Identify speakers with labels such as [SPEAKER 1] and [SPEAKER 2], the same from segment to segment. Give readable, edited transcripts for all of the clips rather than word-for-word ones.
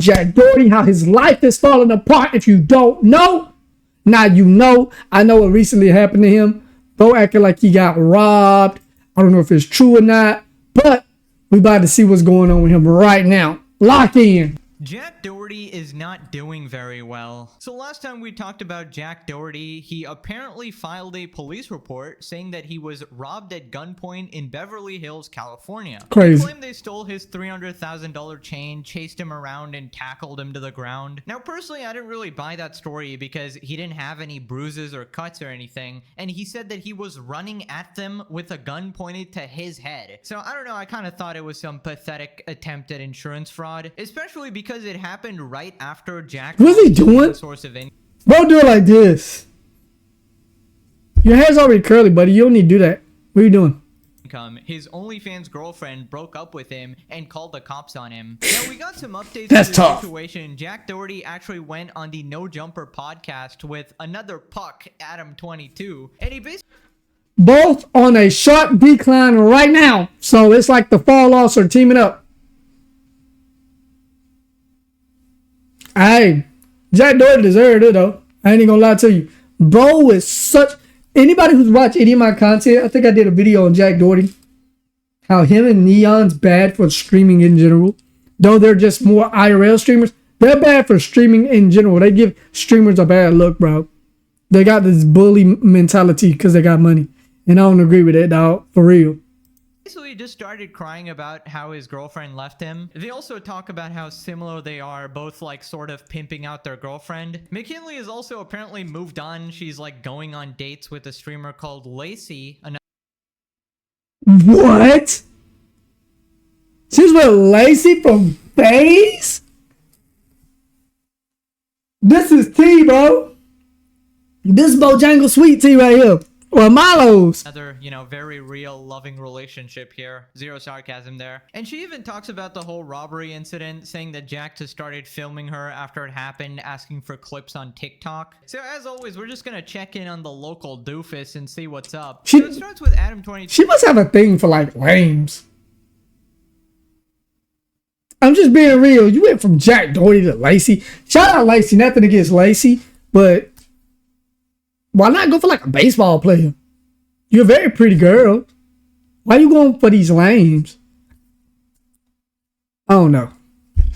[SPEAKER 1] Jack Doherty, how his life is falling apart. If you don't know, now you know. I know what recently happened to him. Bro acting like he got robbed. I don't know if it's true or not, but we about to see what's going on with him right now. Lock in.
[SPEAKER 2] Jack Doherty is not doing very well. So last time we talked about Jack Doherty, he apparently filed a police report saying that he was robbed at gunpoint in Beverly Hills, California.
[SPEAKER 1] Crazy.
[SPEAKER 2] They claim they stole his $300,000 chain, chased him around, and tackled him to the ground. Now, personally, I didn't really buy that story because he didn't have any bruises or cuts or anything, and he said that he was running at them with a gun pointed to his head. So I don't know, I kind of thought it was some pathetic attempt at insurance fraud, especially because it happened right after Jack.
[SPEAKER 1] What's he doing?
[SPEAKER 2] Source of income.
[SPEAKER 1] Bro, do it like this. Your hair's already curly, buddy. You don't need to do that. What are you doing?
[SPEAKER 2] His OnlyFans girlfriend broke up with him and called the cops on him. Now, we got some updates
[SPEAKER 1] That's
[SPEAKER 2] to the
[SPEAKER 1] tough.
[SPEAKER 2] situation. Jack Doherty actually went on the No Jumper podcast with another puck, Adam22, and he basically
[SPEAKER 1] Both on a sharp decline right now. So it's like the fall offs are teaming up. Hey, Jack Doherty deserved it though. I ain't gonna lie to you. Bro is such... Anybody who's watched any of my content, I think I did a video on Jack Doherty. How him and Neon's bad for streaming in general. Though they're just more IRL streamers. They're bad for streaming in general. They give streamers a bad look, bro. They got this bully mentality because they got money. And I don't agree with it, dog. For real.
[SPEAKER 2] just started crying about how his girlfriend left him. They also talk about how similar they are, both like sort of pimping out their girlfriend. McKinley has also apparently moved on. She's like going on dates with a streamer called Lacey.
[SPEAKER 1] What? She's with Lacey from FaZe? This is T, bro. This is Bojangle Sweet Tea right here. Or Milo's.
[SPEAKER 2] Another, you know, very real loving relationship here. Zero sarcasm there. And she even talks about the whole robbery incident, saying that Jack just started filming her after it happened, asking for clips on TikTok. So as always, we're just gonna check in on the local doofus and see what's up. So it starts with Adam22.
[SPEAKER 1] She must have a thing for like lames. I'm just being real. You went from Jack Doherty to Lacey. Shout out Lacey. Nothing against Lacey, but why not go for like a baseball player? You're a very pretty girl. Why are you going for these lames? I don't know.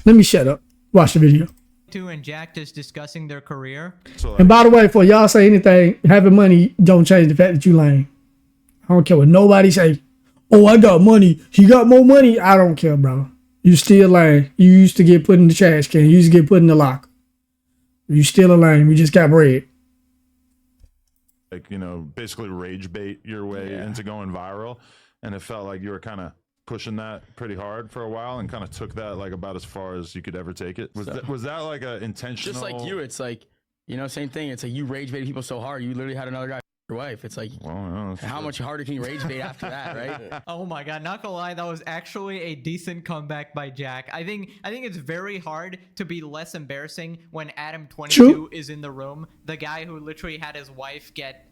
[SPEAKER 1] Let me shut up. Watch the video.
[SPEAKER 2] And Jack just discussing their career.
[SPEAKER 1] And by the way, for y'all say anything, having money don't change the fact that you lame. I don't care what nobody say. Oh, I got money. He got more money. I don't care, bro. You still lame. You used to get put in the trash can. You used to get put in the locker. You still a lame. You just got bread.
[SPEAKER 3] Like, you know, basically rage bait your way into going viral. And it felt like you were kind of pushing that pretty hard for a while and kind of took that like about as far as you could ever take it. Was that like a intentional?
[SPEAKER 4] Just like you, it's like, you know, same thing. It's like you rage bait people so hard, you literally had another guy your wife. It's like, well, how much harder can you rage bait after that, right?
[SPEAKER 2] Oh my god, not gonna lie, that was actually a decent comeback by Jack. I think it's very hard to be less embarrassing when Adam22 is in the room, the guy who literally had his wife get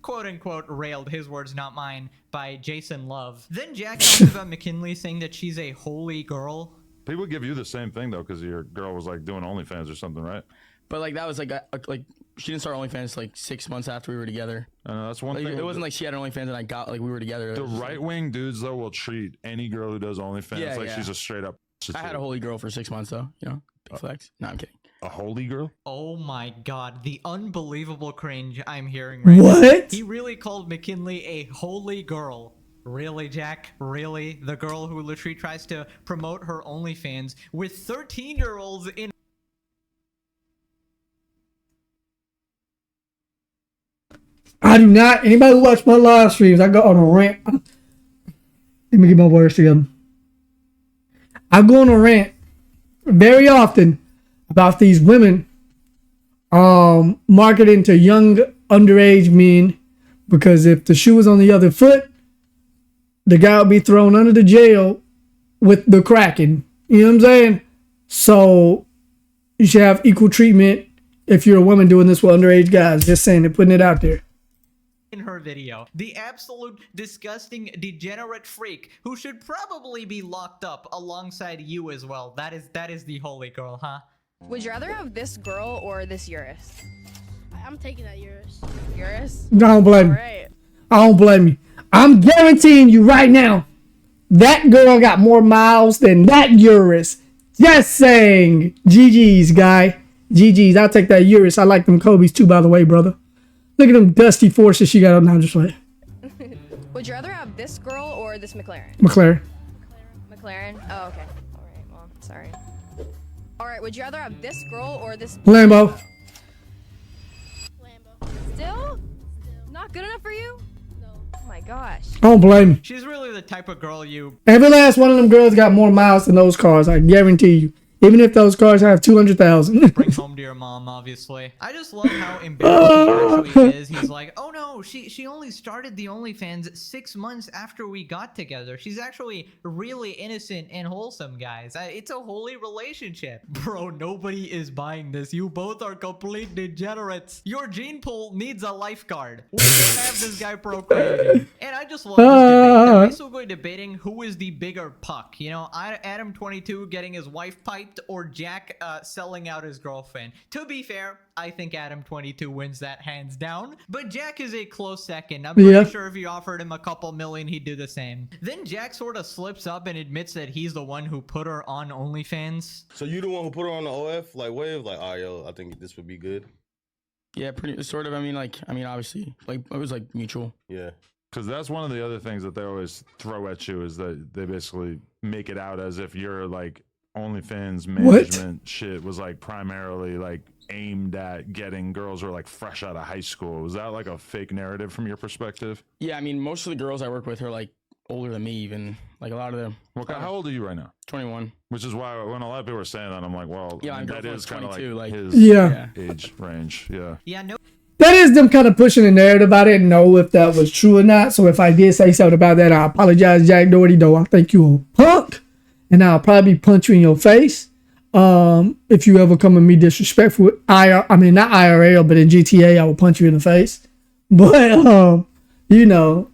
[SPEAKER 2] quote unquote railed, his words not mine, by Jason Love. Then Jack talks about McKinley saying that she's a holy girl.
[SPEAKER 3] People give you the same thing though, because your girl was like doing OnlyFans or something, right?
[SPEAKER 4] But like that was like she didn't start OnlyFans like 6 months after we were together.
[SPEAKER 3] That's one
[SPEAKER 4] like,
[SPEAKER 3] thing.
[SPEAKER 4] It wasn't like she had an OnlyFans and I got like we were together.
[SPEAKER 3] The right wing dudes though will treat any girl who does OnlyFans like she's a straight up.
[SPEAKER 4] I had a holy girl for 6 months though. You know, big flex. No, I'm kidding.
[SPEAKER 3] A holy girl?
[SPEAKER 2] Oh my god, the unbelievable cringe I'm hearing right now.
[SPEAKER 1] What?
[SPEAKER 2] He really called McKinley a holy girl. Really, Jack? Really? The girl who literally tries to promote her OnlyFans with 13-year-olds in.
[SPEAKER 1] I do not. Anybody who watch my live streams, I go on a rant. Let me get my words together. I go on a rant very often about these women marketing to young underage men, because if the shoe was on the other foot, the guy would be thrown under the jail with the cracking. You know what I'm saying? So you should have equal treatment if you're a woman doing this with underage guys. Just saying it, putting it out there.
[SPEAKER 2] in her video. The absolute disgusting degenerate freak who should probably be locked up alongside you as well. That is the holy girl, huh?
[SPEAKER 5] Would you rather have this girl or this Urus?
[SPEAKER 6] I'm taking that Urus.
[SPEAKER 5] Urus?
[SPEAKER 1] I don't blame
[SPEAKER 5] All
[SPEAKER 1] you.
[SPEAKER 5] right.
[SPEAKER 1] I don't blame you. I'm guaranteeing you right now, that girl got more miles than that Urus. Just saying. GG's, guy. GG's. I'll take that Urus. I like them Kobe's too, by the way, brother. Look at them dusty forces she got on now. Just like
[SPEAKER 5] Would you rather have this girl or this McLaren?
[SPEAKER 1] McLaren.
[SPEAKER 5] McLaren? Oh, okay. All right. Well, sorry. All right. Would you rather have this girl or this
[SPEAKER 1] Lambo.
[SPEAKER 6] Lambo.
[SPEAKER 5] Still? Not good enough for you?
[SPEAKER 6] No.
[SPEAKER 5] Oh my gosh.
[SPEAKER 1] I don't blame you.
[SPEAKER 2] She's really the type of girl you
[SPEAKER 1] Every last one of them girls got more miles than those cars. I guarantee you. Even if those cars have 200,000.
[SPEAKER 2] bring home to your mom, obviously. I just love how embarrassed he actually is. He's like, oh no, she only started the OnlyFans 6 months after we got together. She's actually really innocent and wholesome, guys. It's a holy relationship. Bro, nobody is buying this. You both are complete degenerates. Your gene pool needs a lifeguard. We can't have this guy procreating. And I just love this debate. They're basically debating who is the bigger puck. You know, Adam22 getting his wife piped, or Jack selling out his girlfriend. To be fair, I think Adam22 wins that hands down, but Jack is a close second. I'm pretty sure if you offered him a couple million, he'd do the same. Then Jack sort of slips up and admits that he's the one who put her on OnlyFans.
[SPEAKER 7] So you the one who put her on the OF like wave? Like, oh yo, I think this would be good.
[SPEAKER 4] Yeah, pretty sort of. I mean, obviously, like it was like mutual.
[SPEAKER 7] Yeah.
[SPEAKER 3] Because that's one of the other things that they always throw at you is that they basically make it out as if you're like OnlyFans management shit was like primarily like aimed at getting girls who are like fresh out of high school. Was that like a fake narrative from your perspective?
[SPEAKER 4] Yeah, I mean, most of the girls I work with are like older than me, even like a lot of them.
[SPEAKER 3] How old are you right now?
[SPEAKER 4] 21.
[SPEAKER 3] Which is why when a lot of people were saying that, I'm like, well,
[SPEAKER 4] Yeah, my
[SPEAKER 3] that is kind of like
[SPEAKER 4] 22,
[SPEAKER 3] his
[SPEAKER 1] Yeah.
[SPEAKER 3] age range. Yeah.
[SPEAKER 2] Yeah, no.
[SPEAKER 1] That is them kind of pushing the narrative. I didn't know if that was true or not. So if I did say something about that, I apologize, Jack Doherty, though. I think you a punk. And I'll probably punch you in your face. If you ever come at me disrespectful, I mean, not IRL, but in GTA, I will punch you in the face. But, you know,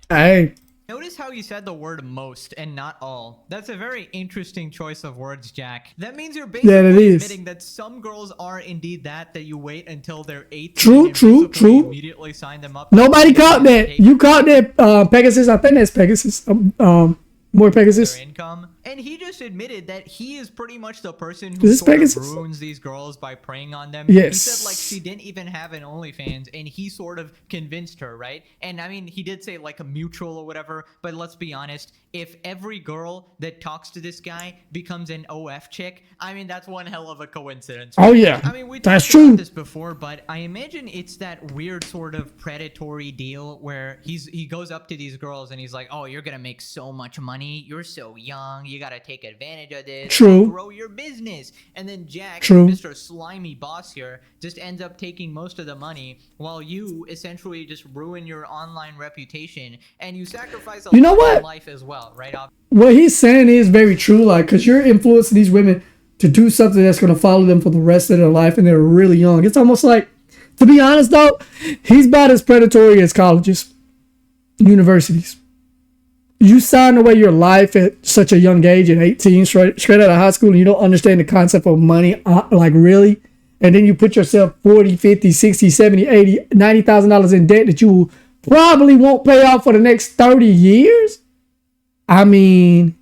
[SPEAKER 1] hey.
[SPEAKER 2] Notice how you said the word most and not all. That's a very interesting choice of words, Jack. That means you're basically admitting that some girls are indeed that you wait until they're 18
[SPEAKER 1] True.
[SPEAKER 2] immediately sign them up.
[SPEAKER 1] Nobody caught that. You caught that, Pegasus. I think that's Pegasus. More Pegasus.
[SPEAKER 2] Their income. And he just admitted that he is pretty much the person who sort of ruins these girls by preying on them.
[SPEAKER 1] Yes.
[SPEAKER 2] He said like she didn't even have an OnlyFans and he sort of convinced her, right? And I mean, he did say like a mutual or whatever, but let's be honest, if every girl that talks to this guy becomes an OF chick, I mean, that's one hell of a coincidence.
[SPEAKER 1] Right? Oh yeah,
[SPEAKER 2] I mean, we
[SPEAKER 1] that's
[SPEAKER 2] talked
[SPEAKER 1] true.
[SPEAKER 2] about this before, but I imagine it's that weird sort of predatory deal where he goes up to these girls and he's like, oh, you're gonna make so much money, you're so young, you gotta take advantage of this,
[SPEAKER 1] True.
[SPEAKER 2] grow your business. And then Jack,
[SPEAKER 1] True.
[SPEAKER 2] Mr. Slimy Boss here, just ends up taking most of the money while you essentially just ruin your online reputation and you sacrifice a lot of life as well, right?
[SPEAKER 1] What he's saying is very true, like, because you're influencing these women to do something that's going to follow them for the rest of their life and they're really young. It's almost like, to be honest though, he's about as predatory as colleges, universities. You sign away your life at such a young age, at 18, straight out of high school, and you don't understand the concept of money, like really, and then you put yourself 40, 50, 60, 70, 80, $90,000 in debt that you probably won't pay off for the next 30 years. I mean,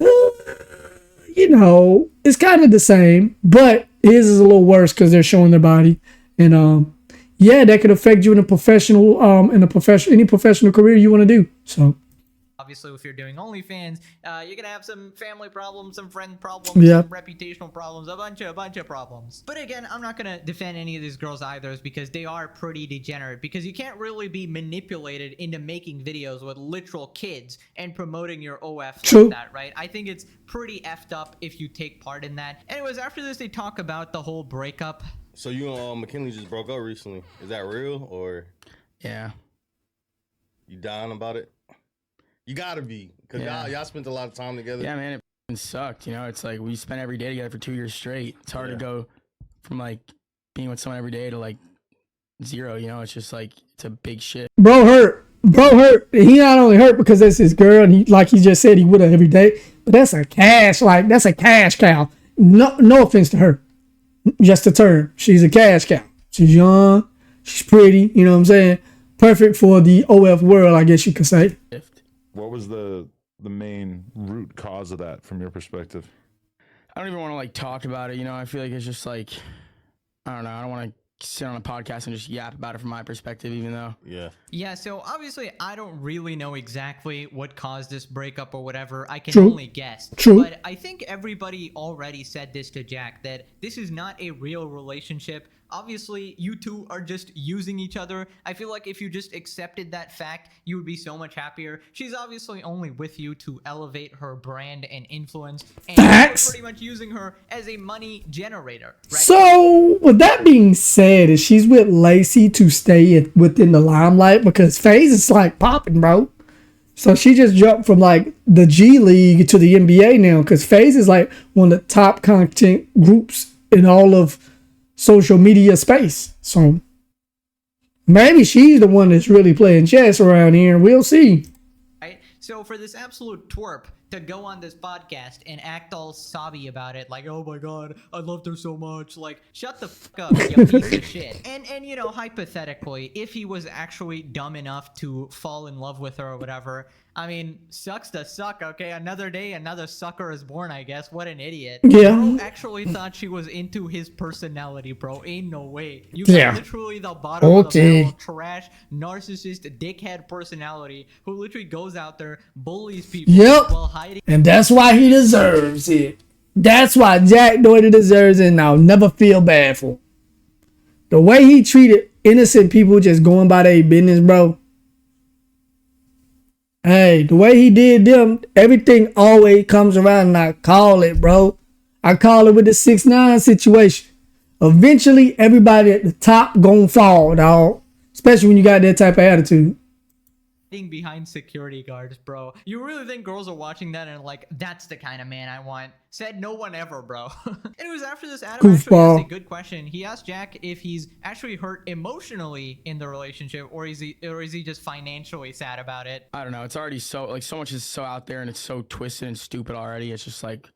[SPEAKER 1] you know, it's kind of the same, but his is a little worse because they're showing their body, and yeah, that could affect you in a professional, any professional career you want to do. So.
[SPEAKER 2] Obviously, if you're doing OnlyFans, you're gonna have some family problems, some friend problems, some reputational problems, a bunch of problems. But again, I'm not gonna defend any of these girls either, because they are pretty degenerate. Because you can't really be manipulated into making videos with literal kids and promoting your OF like that, right? I think it's pretty effed up if you take part in that. Anyways, after this, they talk about the whole breakup.
[SPEAKER 7] So you and McKinley just broke up recently. Is that real or?
[SPEAKER 4] Yeah.
[SPEAKER 7] You dying about it? You gotta be, because y'all spent a lot of time together.
[SPEAKER 4] Yeah, man, it sucked. You know, it's like we spent every day together for 2 years straight. It's hard to go from like being with someone every day to like zero. You know, it's just like it's a big shit.
[SPEAKER 1] Bro hurt. Bro hurt. He not only hurt because that's his girl, and he, like he just said, he would have every day. But that's a cash cow. No offense to her, just a term. She's a cash cow. She's young. She's pretty. You know what I'm saying? Perfect for the OF world, I guess you could say.
[SPEAKER 3] What was the main root cause of that from your perspective?
[SPEAKER 4] I don't even want to like talk about it. You know, I feel like it's just like, I don't know. I don't want to sit on a podcast and just yap about it from my perspective, even though.
[SPEAKER 2] Yeah, so obviously I don't really know exactly what caused this breakup or whatever. I can
[SPEAKER 1] True.
[SPEAKER 2] only guess.
[SPEAKER 1] True.
[SPEAKER 2] But I think everybody already said this to Jack, that this is not a real relationship. Obviously, you two are just using each other. I feel like if you just accepted that fact, you would be so much happier. She's obviously only with you to elevate her brand and influence. And
[SPEAKER 1] Facts.
[SPEAKER 2] you're pretty much using her as a money generator, right?
[SPEAKER 1] So, with that being said, is she's with Lacey to stay within the limelight? Because FaZe is like popping, bro. So she just jumped from like the G League to the NBA now, because FaZe is like one of the top content groups in all of social media space. So maybe she's the one that's really playing chess around here. We'll see.
[SPEAKER 2] Right? So for this absolute twerp to go on this podcast and act all sobby about it, like, oh my god, I loved her so much. Like, shut the fuck up, you piece of shit. And you know, hypothetically, if he was actually dumb enough to fall in love with her or whatever, I mean, sucks to suck, okay? Another day, another sucker is born, I guess. What an idiot.
[SPEAKER 1] Yeah.
[SPEAKER 2] Bro actually thought she was into his personality, bro. Ain't no way. You got literally the bottom of the barrel, trash, narcissist, dickhead personality who literally goes out there, bullies people while hiding.
[SPEAKER 1] And that's why he deserves it. That's why Jack Doherty deserves it, and I'll never feel bad for him. The way he treated innocent people just going by their business, bro. Hey, the way he did them, everything always comes around, and I call it, bro. I call it with the 6ix9ine situation. Eventually, everybody at the top gonna fall, dog. Especially when you got that type of attitude.
[SPEAKER 2] Behind security guards, bro. You really think girls are watching that and like, that's the kind of man I want? Said no one ever, bro. Anyways, after this, Adam actually asked a good question. He asked Jack if he's actually hurt emotionally in the relationship, or is he just financially sad about it?
[SPEAKER 4] I don't know. It's already so much is so out there and it's so twisted and stupid already. It's just like,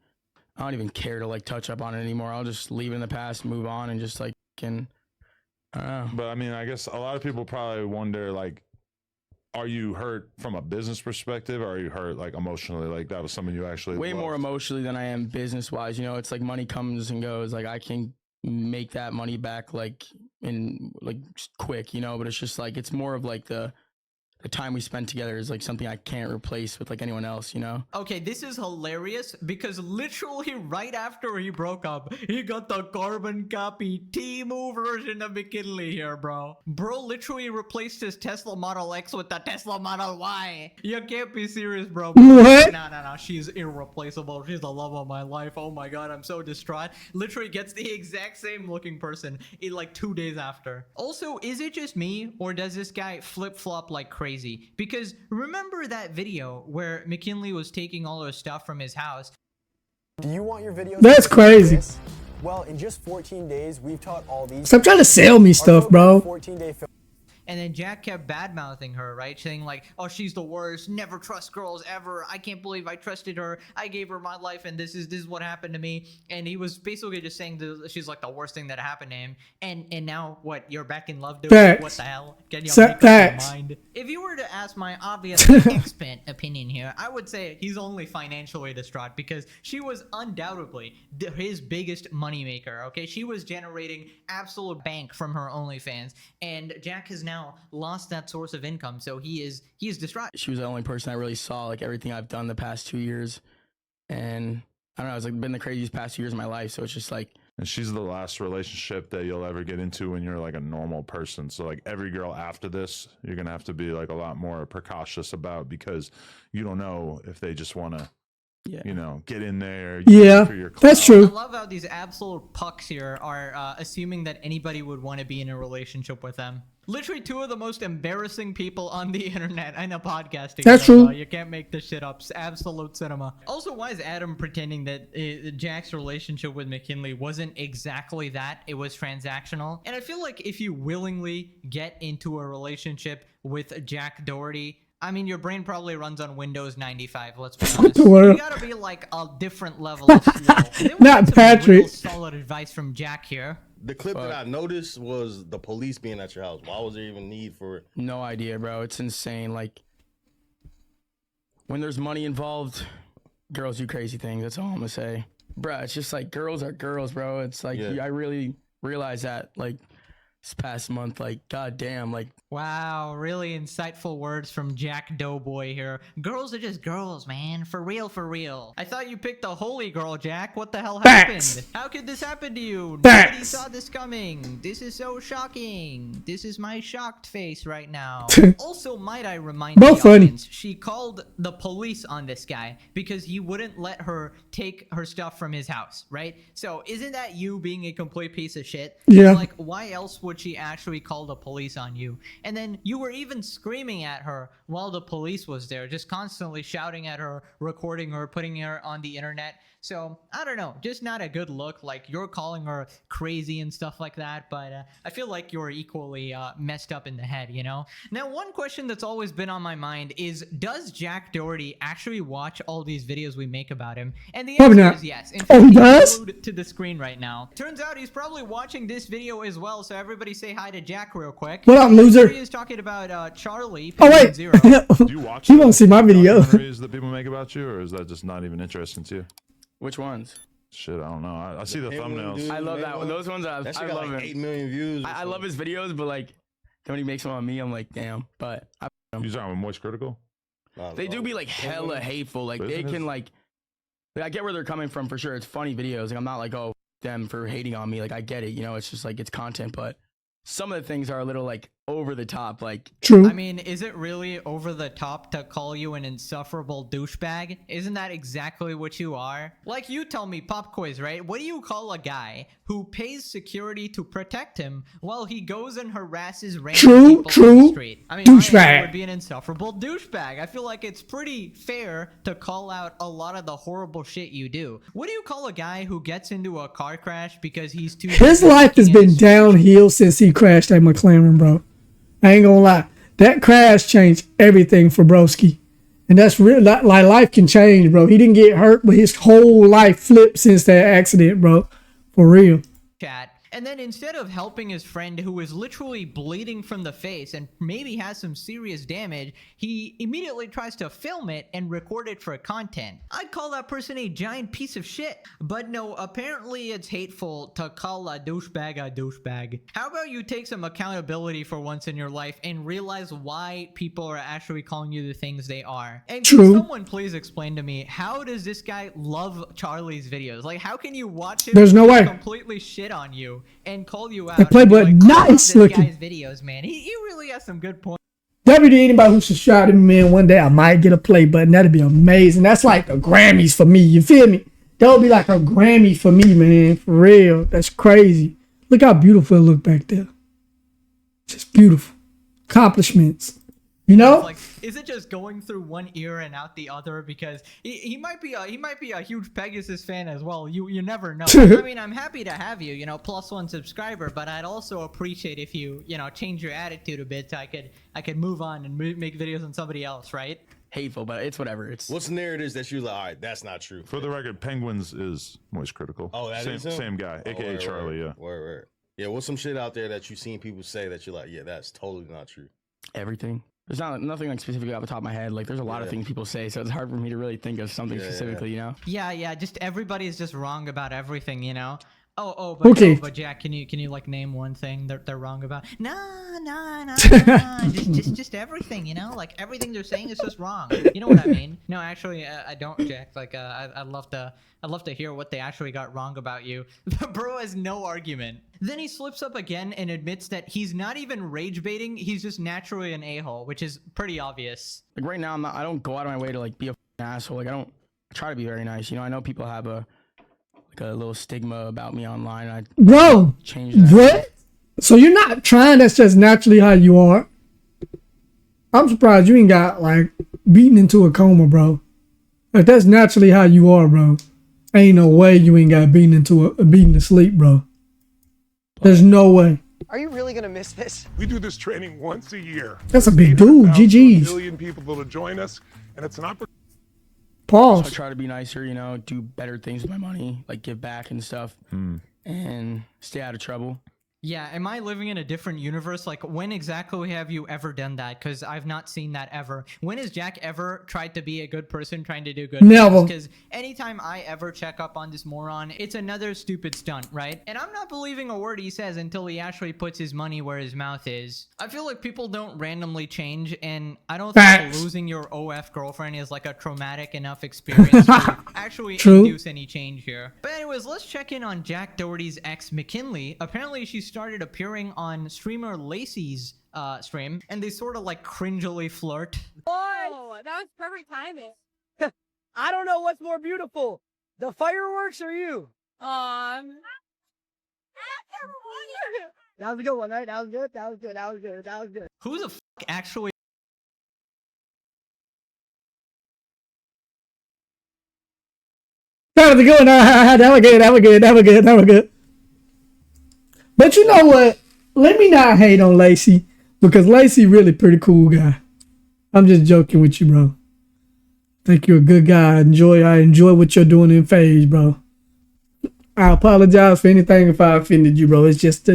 [SPEAKER 4] I don't even care to like touch up on it anymore. I'll just leave it in the past, move on, and just like I don't know.
[SPEAKER 3] But I mean, I guess a lot of people probably wonder, like, are you hurt from a business perspective, or are you hurt like emotionally? Like that was something you actually
[SPEAKER 4] way
[SPEAKER 3] loved?
[SPEAKER 4] More emotionally than I am business wise. You know, it's like money comes and goes. Like I can make that money back like in like quick, you know, but it's just like it's more of like the time we spend together is like something I can't replace with like anyone else, you know?
[SPEAKER 2] Okay, this is hilarious because literally right after he broke up, he got the carbon copy Temu version of McKinley here, bro. Bro literally replaced his Tesla Model X with the Tesla Model Y. You can't be serious, bro.
[SPEAKER 1] What?
[SPEAKER 2] No. She's irreplaceable. She's the love of my life. Oh my god, I'm so distraught. Literally gets the exact same looking person in like 2 days after. Also, is it just me or does this guy flip-flop like crazy? Because remember that video where McKinley was taking all her stuff from his house?
[SPEAKER 8] Do you want your videos?
[SPEAKER 1] That's crazy.
[SPEAKER 8] Well, in just 14 days, we've taught all these.
[SPEAKER 1] Stop trying to sell me stuff, bro.
[SPEAKER 8] 14-day film.
[SPEAKER 2] And then Jack kept bad-mouthing her, right? Saying like, oh, she's the worst. Never trust girls ever. I can't believe I trusted her. I gave her my life, and this is what happened to me. And he was basically just saying she's like the worst thing that happened to him. And now what? You're back in love, dude?
[SPEAKER 1] Facts.
[SPEAKER 2] What the hell? Can you make up your mind? If you were to ask my obvious expert opinion here, I would say he's only financially distraught because she was undoubtedly his biggest moneymaker. Okay, she was generating absolute bank from her OnlyFans, and Jack has now lost that source of income, so he is distraught.
[SPEAKER 4] She was the only person I really saw like everything I've done the past 2 years, and I don't know, it's like been the craziest past 2 years of my life. So it's just like,
[SPEAKER 3] and she's the last relationship that you'll ever get into when you're like a normal person. So like every girl after this, you're gonna have to be like a lot more precautious about, because you don't know if they just want to
[SPEAKER 4] Yeah.
[SPEAKER 3] you know, get in there.
[SPEAKER 1] Yeah,
[SPEAKER 3] for your
[SPEAKER 1] that's
[SPEAKER 3] clout.
[SPEAKER 2] I
[SPEAKER 1] true.
[SPEAKER 2] love how these absolute pucks here are assuming that anybody would want to be in a relationship with them. Literally two of the most embarrassing people on the internet and a podcasting.
[SPEAKER 1] That's
[SPEAKER 2] show,
[SPEAKER 1] true.
[SPEAKER 2] bro. You can't make this shit up. It's absolute cinema. Also, why is Adam pretending that Jack's relationship with McKinley wasn't exactly that? It was transactional. And I feel like if you willingly get into a relationship with Jack Doherty, I mean, your brain probably runs on Windows 95. Let's be honest.
[SPEAKER 1] the world.
[SPEAKER 2] You gotta be like a different level of slow. They
[SPEAKER 1] Not
[SPEAKER 2] want some
[SPEAKER 1] Patrick.
[SPEAKER 2] real solid advice from Jack here.
[SPEAKER 7] The clip that I noticed was the police being at your house. Why was there even need for it?
[SPEAKER 4] No idea, bro. It's insane. Like, when there's money involved, girls do crazy things. That's all I'm gonna say, bro. It's just like girls are girls, bro. It's like
[SPEAKER 7] Yeah.
[SPEAKER 4] I really realized that like this past month. Like, goddamn, like
[SPEAKER 2] Wow, really insightful words from Jack Doughboy here. Girls are just girls, man. For real, for real. I thought you picked a holy girl, Jack. What the hell
[SPEAKER 1] Facts.
[SPEAKER 2] happened? How could this happen to you?
[SPEAKER 1] Facts.
[SPEAKER 2] Nobody saw this coming. This is so shocking. This is my shocked face right now. Also, might I remind
[SPEAKER 1] Both
[SPEAKER 2] the
[SPEAKER 1] funny.
[SPEAKER 2] audience, she called the police on this guy because he wouldn't let her take her stuff from his house, right? So isn't that you being a complete piece of shit?
[SPEAKER 1] Yeah.
[SPEAKER 2] Like, why else would she actually call the police on you? And then you were even screaming at her while the police was there, just constantly shouting at her, recording her, putting her on the internet. So, I don't know, just not a good look. Like, you're calling her crazy and stuff like that, but I feel like you're equally messed up in the head, you know? Now, one question that's always been on my mind is, does Jack Doherty actually watch all these videos we make about him? And the
[SPEAKER 1] Probably
[SPEAKER 2] answer
[SPEAKER 1] not.
[SPEAKER 2] is yes. In
[SPEAKER 1] Oh,
[SPEAKER 2] fact,
[SPEAKER 1] he
[SPEAKER 2] he's
[SPEAKER 1] does?
[SPEAKER 2] glued to the screen right now. Turns out he's probably watching this video as well, so everybody say hi to Jack real quick.
[SPEAKER 1] What up, loser?
[SPEAKER 2] He is talking about Charlie.
[SPEAKER 1] Oh wait,
[SPEAKER 2] Zero.
[SPEAKER 3] Do you watch?
[SPEAKER 1] he
[SPEAKER 3] the
[SPEAKER 1] won't see my video.
[SPEAKER 3] documentaries that people make about you, or is that just not even interesting to you?
[SPEAKER 4] which ones?
[SPEAKER 3] Shit, I don't know. I see the
[SPEAKER 7] Penguin
[SPEAKER 3] thumbnails.
[SPEAKER 7] dude.
[SPEAKER 4] I love
[SPEAKER 7] main
[SPEAKER 4] that.
[SPEAKER 7] one?
[SPEAKER 4] Those ones
[SPEAKER 7] That shit
[SPEAKER 4] I
[SPEAKER 7] got
[SPEAKER 4] love
[SPEAKER 7] like
[SPEAKER 4] it.
[SPEAKER 7] 8 million views. or
[SPEAKER 4] I love
[SPEAKER 7] something.
[SPEAKER 4] his videos, but like then when he makes them on me, I'm like, damn. But
[SPEAKER 3] You talking about Moist Critical?
[SPEAKER 7] Nah,
[SPEAKER 4] they do be like hella hateful. Like they
[SPEAKER 3] Business?
[SPEAKER 4] can like I get where they're coming from for sure. It's funny videos. Like I'm not like, oh, them for hating on me. Like I get it. You know, it's just like it's content, but some of the things are a little like over the top. Like
[SPEAKER 1] True.
[SPEAKER 2] I mean, is it really over the top to call you an insufferable douchebag? Isn't that exactly what you are? Like you tell me, pop quiz, right? What do you call a guy who pays security to protect him while he goes and harasses random
[SPEAKER 1] True,
[SPEAKER 2] people on
[SPEAKER 1] true.
[SPEAKER 2] the street? I mean, my answer
[SPEAKER 1] Douchebag.
[SPEAKER 2] would be an insufferable douchebag. I feel like it's pretty fair to call out a lot of the horrible shit you do. What do you call a guy who gets into a car crash because he's too
[SPEAKER 1] His
[SPEAKER 2] busy
[SPEAKER 1] life has
[SPEAKER 2] looking at
[SPEAKER 1] been
[SPEAKER 2] his
[SPEAKER 1] downhill since he crashed at McLaren, bro. I ain't gonna lie. That crash changed everything for Broski. And that's real. Like life can change, bro. He didn't get hurt, but his whole life flipped since that accident, bro. For real.
[SPEAKER 2] chat. And then instead of helping his friend who is literally bleeding from the face and maybe has some serious damage, he immediately tries to film it and record it for content. I'd call that person a giant piece of shit. But no, apparently it's hateful to call a douchebag a douchebag. How about you take some accountability for once in your life and realize why people are actually calling you the things they are? And can
[SPEAKER 1] True.
[SPEAKER 2] someone please explain to me, how does this guy love Charlie's videos? Like, how can you watch him
[SPEAKER 1] There's no way.
[SPEAKER 2] completely shit on you and call you out?
[SPEAKER 1] That Playboy
[SPEAKER 2] and be like, "I love
[SPEAKER 1] nice
[SPEAKER 2] this
[SPEAKER 1] looking."
[SPEAKER 2] guy's videos, man. He really has some good points.
[SPEAKER 1] WD, anybody who subscribe to me, man, one day I might get a play button. That'd be amazing. That's like the Grammys for me. You feel me? That would be like a Grammy for me, man. For real. That's crazy. Look how beautiful it look back there. Just beautiful. Accomplishments. You know?
[SPEAKER 2] Like, is it just going through one ear and out the other? Because he might be a huge Pegasus fan as well. You never know. I mean, I'm happy to have you, +1 subscriber, but I'd also appreciate if you change your attitude a bit so I could move on and make videos on somebody else, right?
[SPEAKER 4] hateful, but it's whatever. It's
[SPEAKER 7] What's the narratives that you like? All right, that's not true.
[SPEAKER 3] For the record, Penguins is Moist Critical.
[SPEAKER 7] Oh, that
[SPEAKER 3] same,
[SPEAKER 7] is him?
[SPEAKER 3] same guy,
[SPEAKER 7] Oh,
[SPEAKER 3] aka
[SPEAKER 7] word,
[SPEAKER 3] Charlie.
[SPEAKER 7] word, word. Yeah, what's some shit out there that you've seen people say that you're like, yeah, that's totally not true.
[SPEAKER 4] everything. There's nothing like specifically off the top of my head. Like there's a lot of
[SPEAKER 7] Yeah.
[SPEAKER 4] things people say, so it's hard for me to really think of something
[SPEAKER 7] Yeah,
[SPEAKER 4] specifically. You know.
[SPEAKER 2] Yeah. Just everybody's just wrong about everything, Oh,
[SPEAKER 1] Okay.
[SPEAKER 2] but Jack, can you like name one thing that they're wrong about? No, just everything, like everything they're saying is just wrong. You know what I mean? No, actually, I don't, Jack. Like, I'd love to hear what they actually got wrong about you. Bro has no argument. Then he slips up again and admits that he's not even rage baiting. He's just naturally an a-hole, which is pretty obvious.
[SPEAKER 4] Like right now, I don't go out of my way to like be a asshole. Like I try to be very nice. You know, I know people have a little stigma about me online. I
[SPEAKER 1] Bro,
[SPEAKER 4] change that.
[SPEAKER 1] what? So you're not trying, that's just naturally how you are? I'm surprised you ain't got, like, beaten into a coma, bro. Like, that's naturally how you are, bro. Ain't no way you ain't got beaten to sleep, bro. There's no way.
[SPEAKER 8] Are you really gonna miss this?
[SPEAKER 9] We do this training once a year.
[SPEAKER 1] That's a big dude,
[SPEAKER 9] 800,000 to
[SPEAKER 1] GG's.
[SPEAKER 9] 1 million people that'll join us, and it's an opportunity.
[SPEAKER 4] So I
[SPEAKER 1] Pause.
[SPEAKER 4] try to be nicer, you know, do better things with my money, like give back and stuff, and stay out of trouble.
[SPEAKER 2] Yeah, am I living in a different universe? Like, when exactly have you ever done that? Because I've not seen that ever. When has Jack ever tried to be a good person, trying to do good
[SPEAKER 1] Never.
[SPEAKER 2] Because anytime I ever check up on this moron, it's another stupid stunt, right? And I'm not believing a word he says until he actually puts his money where his mouth is. I feel like people don't randomly change, and I don't think
[SPEAKER 1] Facts.
[SPEAKER 2] losing your OF girlfriend is like a traumatic enough experience to actually
[SPEAKER 1] True.
[SPEAKER 2] induce any change here. But anyways, let's check in on Jack Doherty's ex, McKinley. Apparently, she started appearing on streamer Lacey's stream, and they sort of like cringily flirt.
[SPEAKER 6] Oh, that was perfect timing.
[SPEAKER 8] I don't know what's more beautiful, the fireworks or you.
[SPEAKER 6] Um.
[SPEAKER 8] That was a good one, right? That was good. That was good. That was good. That was good.
[SPEAKER 2] Who the fuck actually?
[SPEAKER 1] That was a good one. That was good. That was good. That was good. That was good. But you know what? Let me not hate on Lacey, because Lacey really pretty cool guy. I'm just joking with you, bro. Think you're a good guy. I enjoy what you're doing in FaZe, bro. I apologize for anything if I offended you, bro. It's just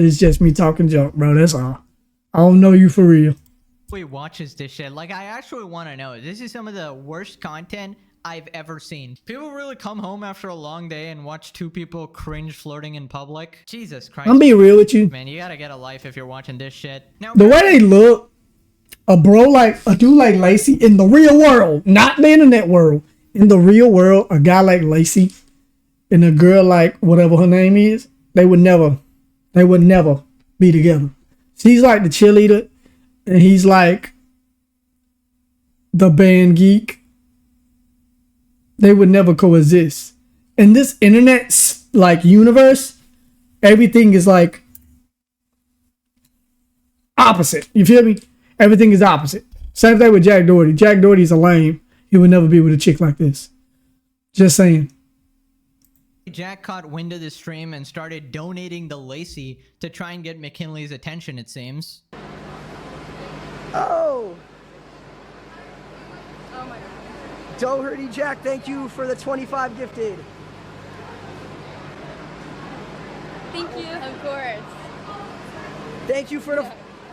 [SPEAKER 1] me talking junk, bro. That's all. I don't know you for real.
[SPEAKER 2] Watches this shit. Like, I actually want to know. This is some of the worst content I've ever seen. People really come home after a long day and watch two people cringe flirting in public. Jesus Christ.
[SPEAKER 1] I'm being real with you.
[SPEAKER 2] Man, you gotta get a life if you're watching this shit. Now,
[SPEAKER 1] The way they look, a dude like Lacey in the real world, not the internet world, in the real world, a guy like Lacey and a girl like whatever her name is, they would never be together. She's like the cheerleader, and he's like the band geek. They would never coexist. In this internet like universe, everything is like opposite. You feel me? Everything is opposite. Same thing with Jack Doherty. Jack Doherty's a lame. He would never be with a chick like this. Just saying.
[SPEAKER 2] Jack caught wind of the stream and started donating to Lacey to try and get McKinley's attention, it seems.
[SPEAKER 8] Oh,
[SPEAKER 6] Oh my god.
[SPEAKER 8] Doherty Jack, thank you for the 25 gifted.
[SPEAKER 6] Thank you. Of course.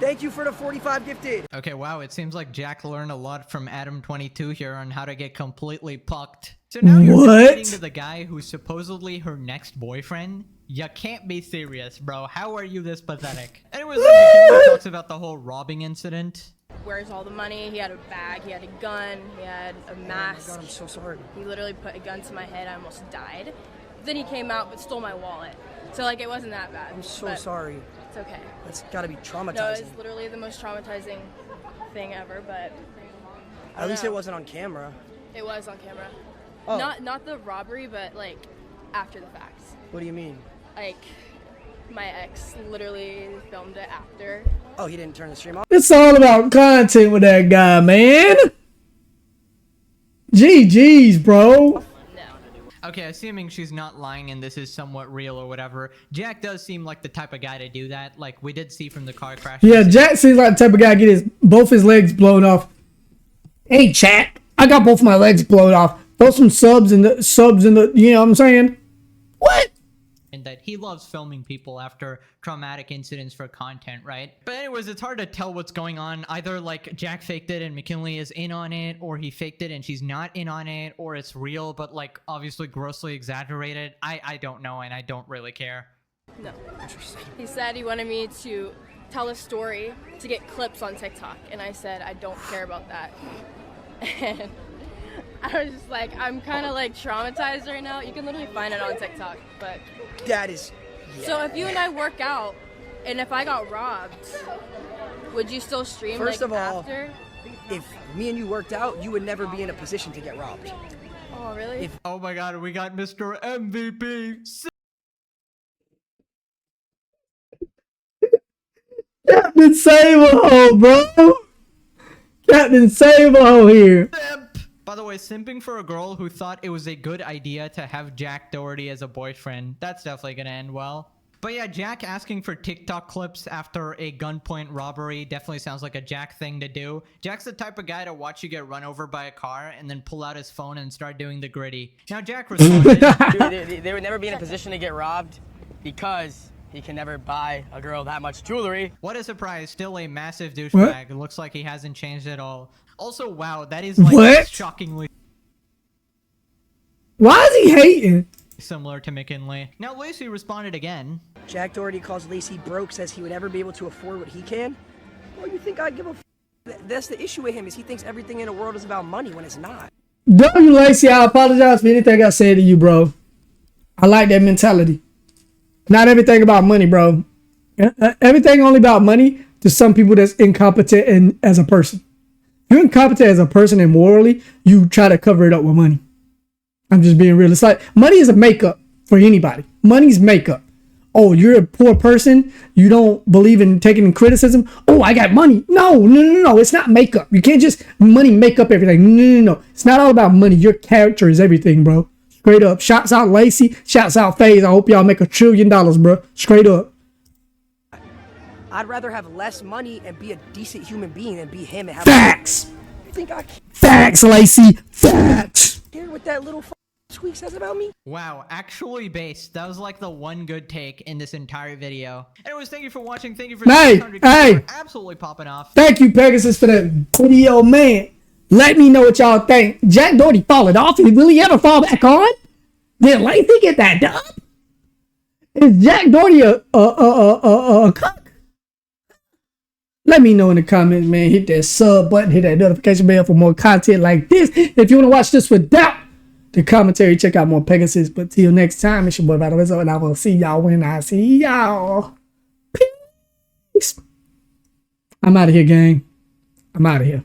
[SPEAKER 8] Thank you for the 45 gifted.
[SPEAKER 2] Okay, wow, it seems like Jack learned a lot from Adam22 here on how to get completely pucked. So now you're
[SPEAKER 1] What?
[SPEAKER 2] relating to the guy who's supposedly her next boyfriend? You can't be serious, bro. How are you this pathetic? Anyways, McKinley talks about the whole robbing incident.
[SPEAKER 5] Where's all the money? He had a bag, he had a gun, he had a mask.
[SPEAKER 8] God, I'm so sorry.
[SPEAKER 5] He literally put a gun to my head. I almost died. Then he came out but stole my wallet. So like it wasn't that bad.
[SPEAKER 8] I'm so
[SPEAKER 5] but
[SPEAKER 8] sorry.
[SPEAKER 5] It's okay.
[SPEAKER 8] That's gotta be
[SPEAKER 5] No,
[SPEAKER 8] traumatizing.
[SPEAKER 5] it's literally the most traumatizing thing ever, but
[SPEAKER 8] At least
[SPEAKER 5] know.
[SPEAKER 8] it wasn't on camera.
[SPEAKER 5] it was on camera.
[SPEAKER 8] Oh.
[SPEAKER 5] Not the robbery, but like after the fact.
[SPEAKER 8] What do you mean?
[SPEAKER 5] Like my ex literally filmed it after.
[SPEAKER 8] Oh, he didn't turn the stream off?
[SPEAKER 1] It's all about content with that guy, man. GG's, bro.
[SPEAKER 2] Okay, assuming she's not lying and this is somewhat real or whatever, Jack does seem like the type of guy to do that. Like we did see from the car crash.
[SPEAKER 1] Yeah, Jack seems like the type of guy to get both his legs blown off. Hey, chat, I got both my legs blown off. Throw some subs in the, you know what I'm saying? What?
[SPEAKER 2] And that he loves filming people after traumatic incidents for content, right? But anyways, it's hard to tell what's going on. Either like Jack faked it and McKinley is in on it, or he faked it and she's not in on it, or it's real but like obviously grossly exaggerated. I don't know, and I don't really care.
[SPEAKER 5] No. He said he wanted me to tell a story to get clips on TikTok, and I said I don't care about that. And I was just like, I'm kind of like traumatized right now. You can literally find it on TikTok, but
[SPEAKER 8] That is.
[SPEAKER 5] so if you and I work out, and if I got robbed, would you still stream
[SPEAKER 8] First
[SPEAKER 5] like
[SPEAKER 8] of all,
[SPEAKER 5] after?
[SPEAKER 8] If me and you worked out, you would never be in a position to get robbed.
[SPEAKER 5] Oh, really?
[SPEAKER 2] Oh my god, we got Mr. MVP.
[SPEAKER 1] Captain Save-A-Ho, bro. Captain Save-A-Ho here.
[SPEAKER 2] Simp. By the way, simping for a girl who thought it was a good idea to have Jack Doherty as a boyfriend. That's definitely gonna end well. But yeah, Jack asking for TikTok clips after a gunpoint robbery definitely sounds like a Jack thing to do. Jack's the type of guy to watch you get run over by a car and then pull out his phone and start doing the gritty. Now Jack responded.
[SPEAKER 4] Dude, they would never be in a position to get robbed because he can never buy a girl that much jewelry.
[SPEAKER 2] What a surprise, still a massive douchebag. It looks like he hasn't changed at all. Also, wow, that is like
[SPEAKER 1] What?
[SPEAKER 2] shockingly
[SPEAKER 1] Why is he hating?
[SPEAKER 2] similar to McKinley. Now Lacey responded again.
[SPEAKER 8] Jack Doherty calls Lacey broke, says he would never be able to afford what he can. Well, you think I'd give a That's the issue with him, is he thinks everything in the world is about money when it's not.
[SPEAKER 1] W. Lacey, I apologize for anything I said to you, bro. I like that mentality. Not everything about money, bro. Everything only about money to some people that's incompetent and as a person. You're incompetent as a person and morally, you try to cover it up with money. I'm just being real. It's like money is a makeup for anybody. Money's makeup. Oh, you're a poor person. You don't believe in taking criticism. Oh, I got money. No. It's not makeup. You can't just money make up everything. No. It's not all about money. Your character is everything, bro. Straight up. Shouts out Lacey. Shouts out FaZe. I hope y'all make $1 trillion, bro. Straight up.
[SPEAKER 8] I'd rather have less money and be a decent human being than be him and have.
[SPEAKER 1] Facts.
[SPEAKER 8] You think I
[SPEAKER 1] Facts, Lacey. Facts.
[SPEAKER 8] care what that little squeak says about me?
[SPEAKER 2] Wow, actually based. That was like the one good take in this entire video. Anyways, thank you for watching. Thank you for
[SPEAKER 1] Hey,
[SPEAKER 2] absolutely popping off.
[SPEAKER 1] Thank you, Pegasus, for that video, man. Let me know what y'all think. Jack Doherty falling off. Will he ever fall back on? Did Lacey get that dub? Is Jack Doherty a cuck? Let me know in the comments, man. Hit that sub button, hit that notification bell for more content like this. If you want to watch this without the commentary, check out more Pegasus. But till next time, it's your boy Valorizzo, and I will see y'all when I see y'all. Peace. I'm out of here, gang. I'm out of here.